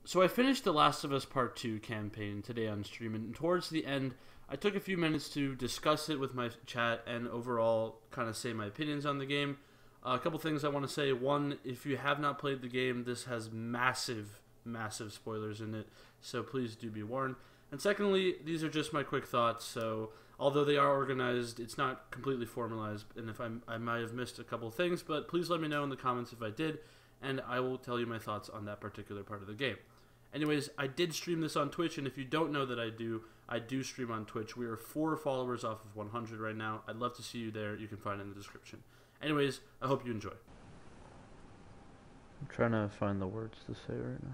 So I finished The Last of Us Part 2 campaign today on stream, and towards the end, I took a few minutes to discuss it with my chat and overall kind of say my opinions on the game. A couple things I want to say. One, if you have not played the game, this has massive, massive spoilers in it, so please do be warned. And secondly, these are just my quick thoughts, so although they are organized, it's not completely formalized, and if I might have missed a couple things, but please let me know in the comments if I did, and I will tell you my thoughts on that particular part of the game. Anyways, I did stream this on Twitch, and if you don't know that I do stream on Twitch. We are 4 followers off of 100 right now. I'd love to see you there. You can find it in the description. Anyways, I hope you enjoy. I'm trying to find the words to say right now.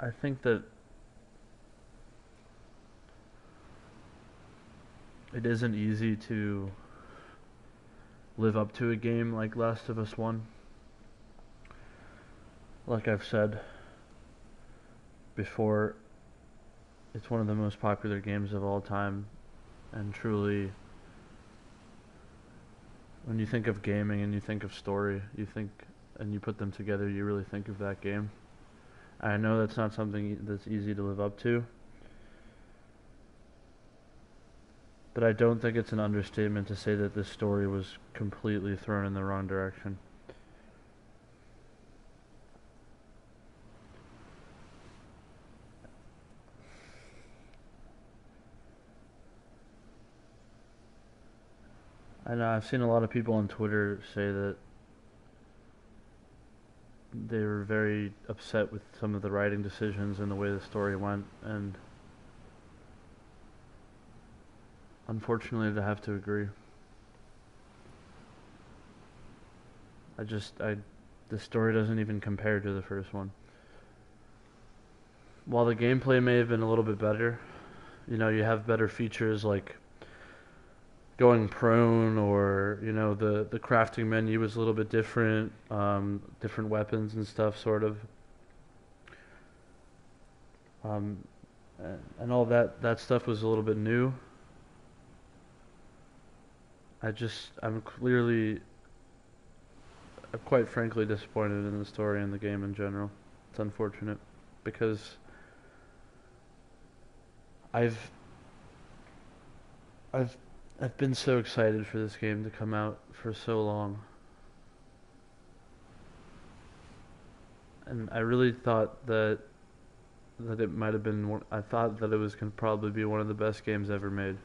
I think that it isn't easy to live up to a game like Last of Us 1. Like I've said before, it's one of the most popular games of all time, and truly, when you think of gaming and you think of story, and you put them together, you really think of that game. I know that's not something that's easy to live up to, but I don't think it's an understatement to say that this story was completely thrown in the wrong direction. I know I've seen a lot of people on Twitter say that they were very upset with some of the writing decisions and the way the story went, and unfortunately I have to agree. The story doesn't even compare to the first one. While the gameplay may have been a little bit better, you have better features like going prone, or the crafting menu was a little bit different, different weapons and stuff, sort of, and all that stuff was a little bit new. I'm quite frankly disappointed in the story and the game in general. It's unfortunate because I've I've I've been so excited for this game to come out for so long. And I really thought that it might have been I thought that it was going to probably be one of the best games ever made.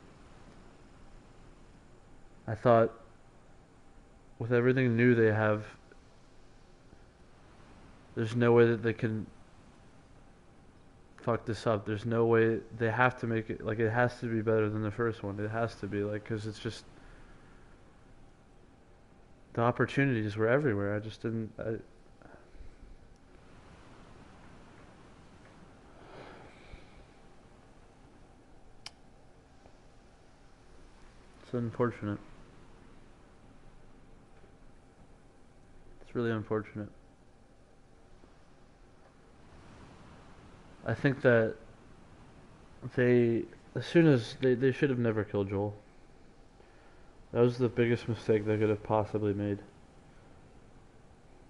I thought with everything new they have, there's no way that they can fuck this up. There's no way. They have to make it, like, it has to be better than the first one. It has to be, like, because it's just, the opportunities were everywhere. I just didn't. It's unfortunate. It's really unfortunate. I think that as soon as they should have never killed Joel. That was the biggest mistake they could have possibly made.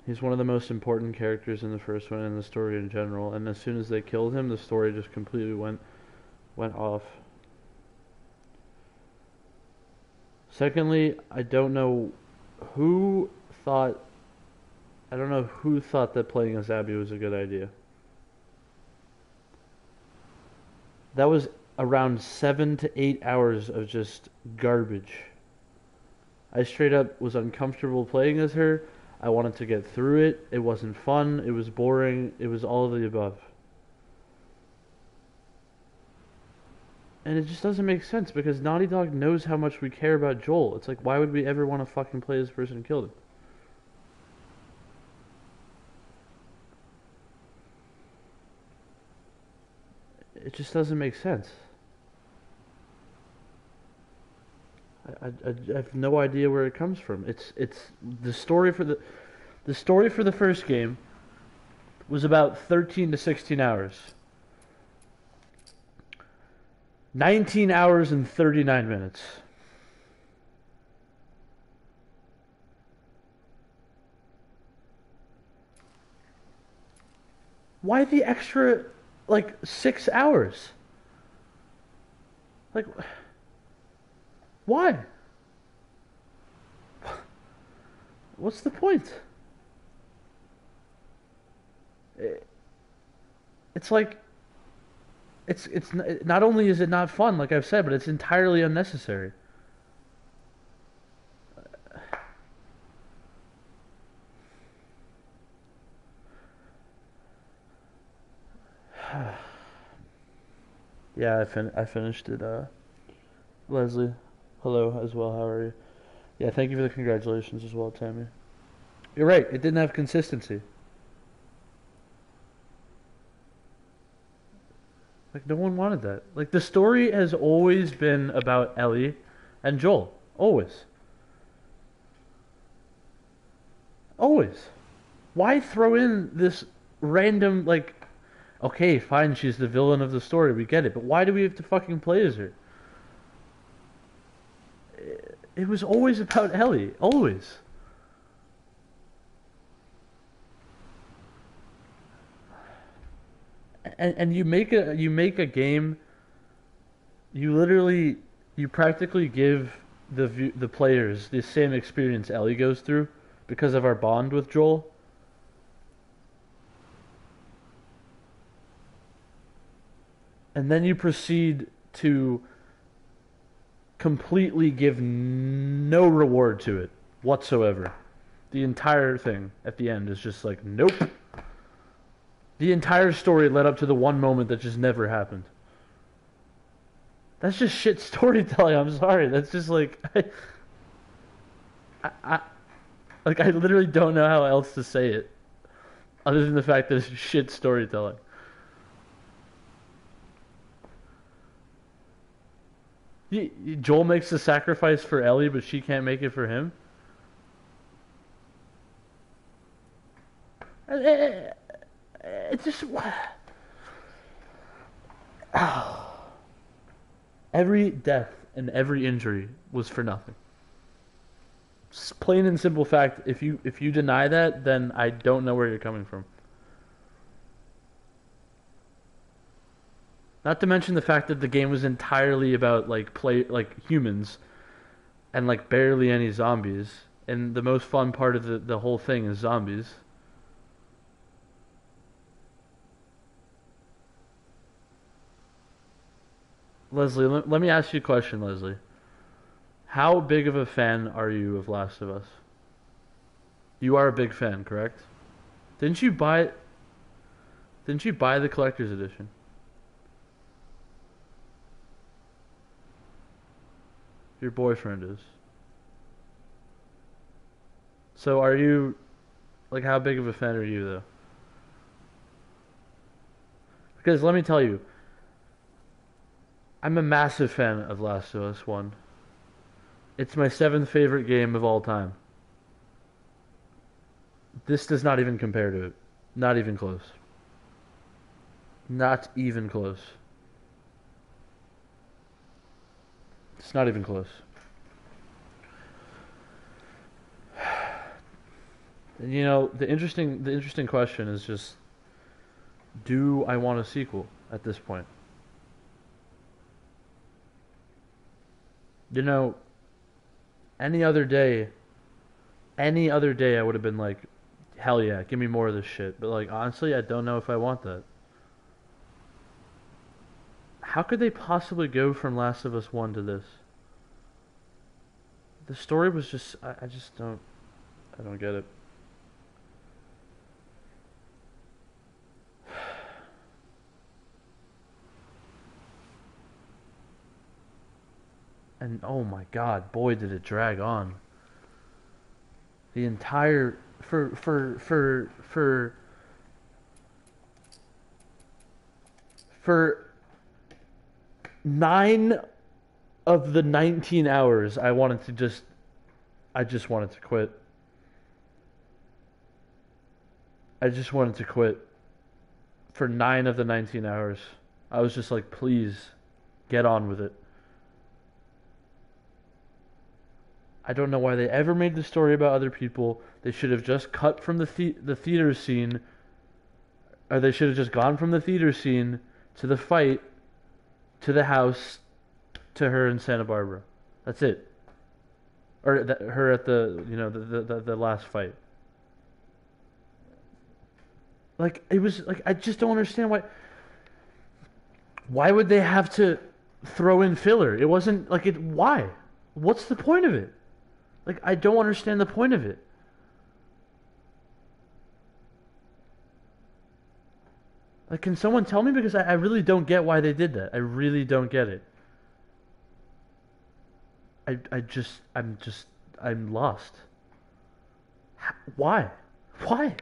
He's one of the most important characters in the first one and the story in general, and as soon as they killed him, the story just completely went off. Secondly, I don't know who thought that playing as Abby was a good idea. That was around 7 to 8 hours of just garbage. I straight up was uncomfortable playing as her. I wanted to get through it. It wasn't fun. It was boring. It was all of the above. And it just doesn't make sense because Naughty Dog knows how much we care about Joel. It's like, why would we ever want to fucking play this person who killed him? It just doesn't make sense. I have no idea where it comes from. It's the story for the first game was about 13 to 16 hours. 19 hours and 39 minutes. Why the extra, like, 6 hours? Like, why? What's the point? It's like, not only is it not fun, like I've said, but it's entirely unnecessary. Yeah, I finished it. Leslie, hello as well. How are you? Yeah, thank you for the congratulations as well, Tammy. You're right. It didn't have consistency. Like no one wanted that. Like the story has always been about Ellie and Joel. Always. Always. Why throw in this random like okay, fine, she's the villain of the story, we get it, but why do we have to fucking play as her? It was always about Ellie. Always. And you make a game. You practically give the players the same experience Ellie goes through because of our bond with Joel. And then you proceed to completely give no reward to it whatsoever. The entire thing at the end is just like, nope. The entire story led up to the one moment that just never happened. That's just shit storytelling. I'm sorry. That's just like I like I literally don't know how else to say it, other than the fact that it's shit storytelling. Joel makes the sacrifice for Ellie, but she can't make it for him. It's just every death and every injury was for nothing. Plain and simple fact. If you deny that, then I don't know where you're coming from. Not to mention the fact that the game was entirely about like humans and like barely any zombies. And the most fun part of the whole thing is zombies. Leslie, let me ask you a question, Leslie. How big of a fan are you of Last of Us? You are a big fan, correct? Didn't you buy didn't you buy the collector's edition? Your boyfriend is. So are you like how big of a fan are you though? Because let me tell you, I'm a massive fan of Last of Us 1. It's my seventh favorite game of all time. This does not even compare to it. Not even close. Not even close. It's not even close. And the interesting question is just, do I want a sequel at this point? You know, any other day, I would have been like, hell yeah, give me more of this shit. But like honestly, I don't know if I want that. How could they possibly go from Last of Us 1 to this? The story was just I just don't get it. and oh my God, boy, did it drag on. The entire for 9 of the 19 hours, I just wanted to quit. I just wanted to quit. For 9 of the 19 hours, I was just like, please, get on with it. I don't know why they ever made the story about other people. They should have just cut from the theater scene, or they should have just gone from the theater scene to the fight, to the house, to her in Santa Barbara. That's it. Or her at the last fight. Like, it was like, I just don't understand why would they have to throw in filler? It wasn't like it. Why? What's the point of it? Like, I don't understand the point of it. Like, can someone tell me? Because I really don't get why they did that. I really don't get it. I'm lost. Why? Why?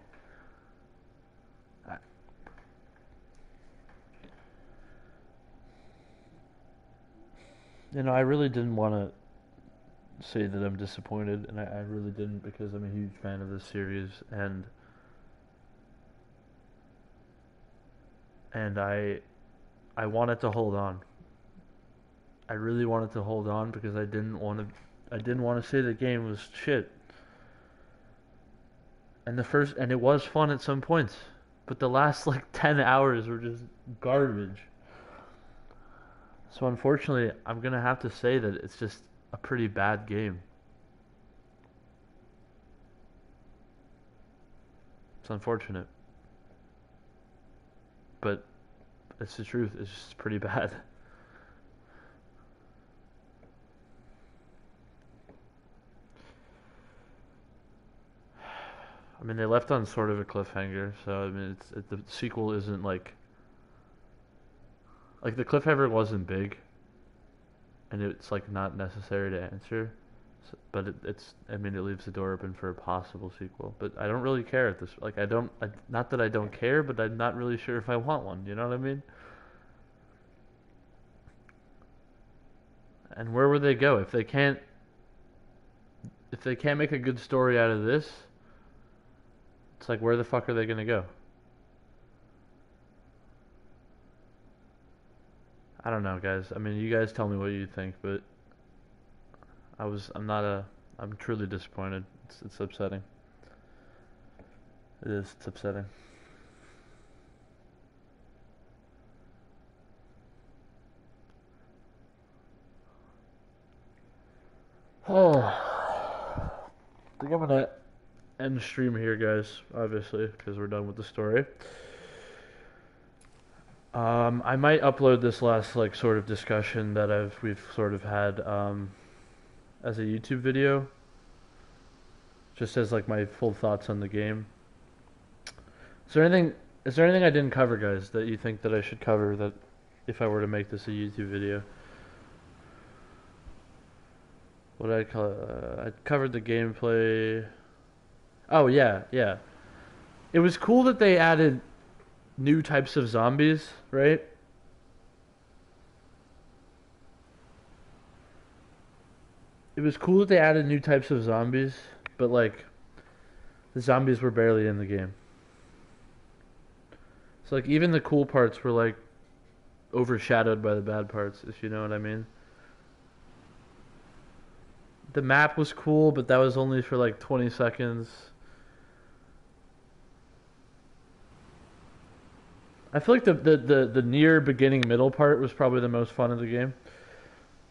I really didn't want to say that I'm disappointed, and I really didn't, because I'm a huge fan of this series, and I wanted to hold on. I really wanted to hold on because I didn't want to say the game was shit. And it was fun at some points, but the last like 10 hours were just garbage. So unfortunately, I'm going to have to say that it's just a pretty bad game. It's unfortunate. But it's the truth. It's just pretty bad. I mean, they left on sort of a cliffhanger, so I mean, the sequel isn't like the cliffhanger wasn't big, and it's like not necessary to answer, but I mean, it leaves the door open for a possible sequel. But I don't really care at this. Like, not that I don't care, but I'm not really sure if I want one. You know what I mean? And where would they go if they can't make a good story out of this? It's like, where the fuck are they gonna go? I don't know, guys. I mean, you guys tell me what you think, but I'm truly disappointed. It's upsetting. It is. It's upsetting. Oh, I think I'm gonna end the stream here, guys. Obviously, because we're done with the story. I might upload this last like sort of discussion that we've sort of had as a YouTube video, just as like my full thoughts on the game. Is there anything I didn't cover, guys, that you think that I should cover, that if I were to make this a YouTube video? What did I call it? I covered the gameplay. Oh yeah. It was cool that they added new types of zombies, right? It was cool that they added new types of zombies, but like the zombies were barely in the game. So like even the cool parts were like overshadowed by the bad parts, if you know what I mean. The map was cool, but that was only for like 20 seconds. I feel like the near beginning middle part was probably the most fun of the game.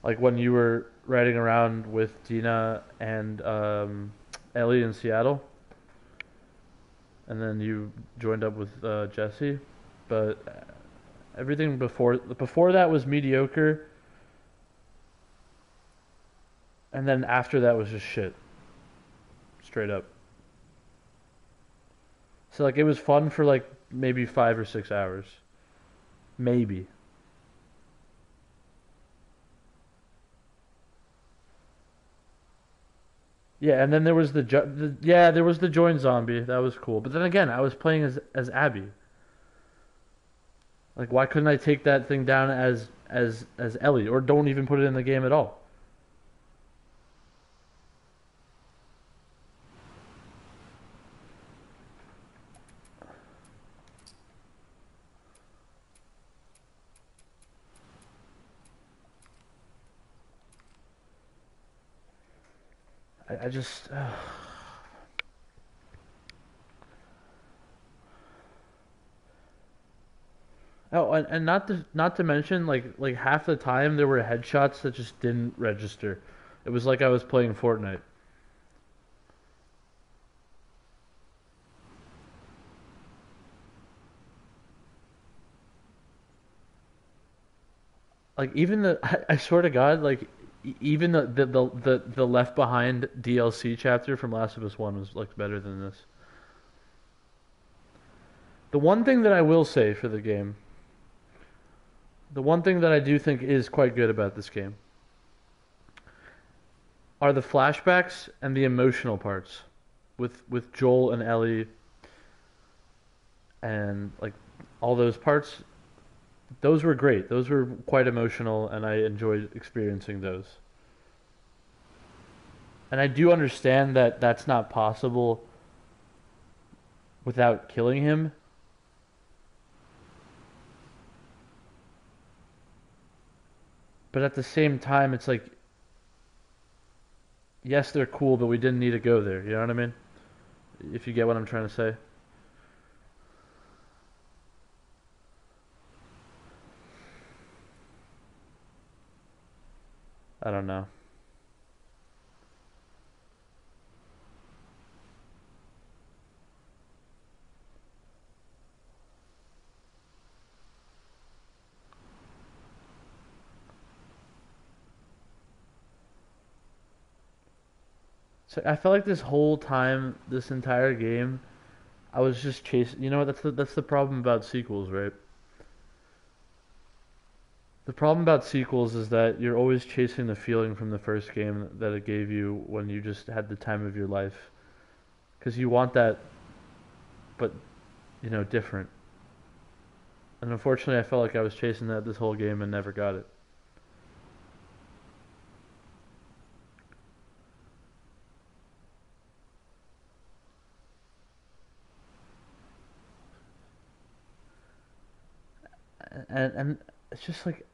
Like when you were riding around with Dina and Ellie in Seattle, and then you joined up with Jesse. But everything before that was mediocre, and then after that was just shit. Straight up. So like it was fun for like maybe 5 or 6 hours. Maybe. Yeah, and then there was yeah, there was the join zombie. That was cool. But then again, I was playing as Abby. Like, why couldn't I take that thing down as Ellie, or don't even put it in the game at all? I just. Oh, and not to mention like half the time there were headshots that just didn't register. It was like I was playing Fortnite. Like even the I swear to God, like even the Left Behind DLC chapter from Last of Us One was like better than this. The one thing that I will say for the game, the one thing that I do think is quite good about this game are the flashbacks and the emotional parts with Joel and Ellie and like all those parts. Those were great. Those were quite emotional, and I enjoyed experiencing those. And I do understand that that's not possible without killing him. But at the same time, it's like, yes, they're cool, but we didn't need to go there. You know what I mean? If you get what I'm trying to say. I don't know. So I felt like this whole time, this entire game, I was just chasing. You know what? That's the problem about sequels, right? The problem about sequels is that you're always chasing the feeling from the first game that it gave you when you just had the time of your life. Because you want that, but, different. And unfortunately, I felt like I was chasing that this whole game and never got it. And it's just like,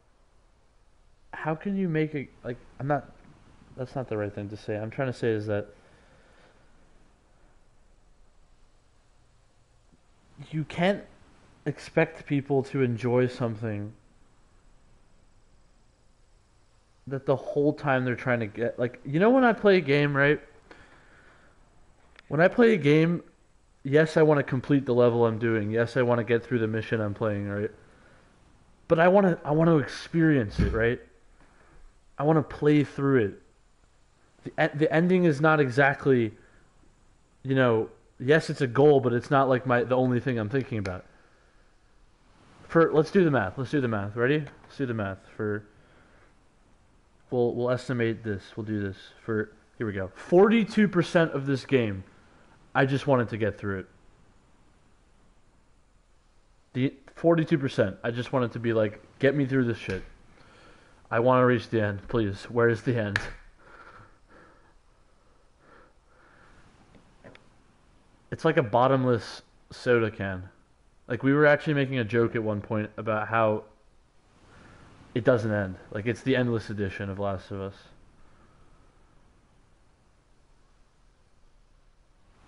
how can you make it, like, I'm not, that's not the right thing to say. I'm trying to say is that you can't expect people to enjoy something that the whole time they're trying to get, like, when I play a game, right? When I play a game, yes, I want to complete the level I'm doing. Yes, I want to get through the mission I'm playing, right? But I want to experience it, right? I want to play through it. The ending is not exactly, yes, it's a goal, but it's not like the only thing I'm thinking about. Let's do the math. Let's do the math. Ready? Let's do the math. We'll estimate this. We'll do this for here we go. 42% of this game, I just wanted to get through it. The 42%, I just wanted to be like, get me through this shit. I want to reach the end, please. Where is the end? It's like a bottomless soda can. Like we were actually making a joke at one point about how it doesn't end. Like it's the endless edition of Last of Us.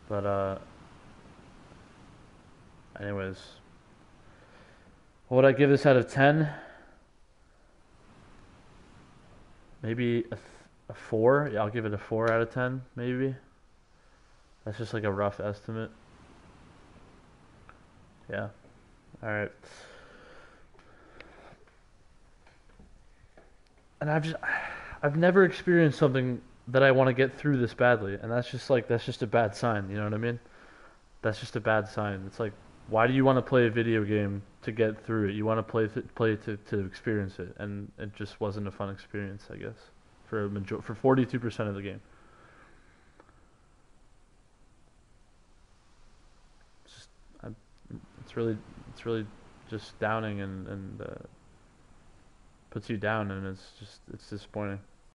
But anyways, what would I give this out of 10? Maybe a 4. Yeah, I'll give it a 4 out of 10, maybe. That's just like a rough estimate. Yeah. All right. And I've never experienced something that I want to get through this badly, and that's just a bad sign. You know what I mean? That's just a bad sign. It's like, why do you want to play a video game to get through it? You want to play to experience it, and it just wasn't a fun experience, I guess, for 42% of the game. it's really just downing and puts you down, and it's disappointing.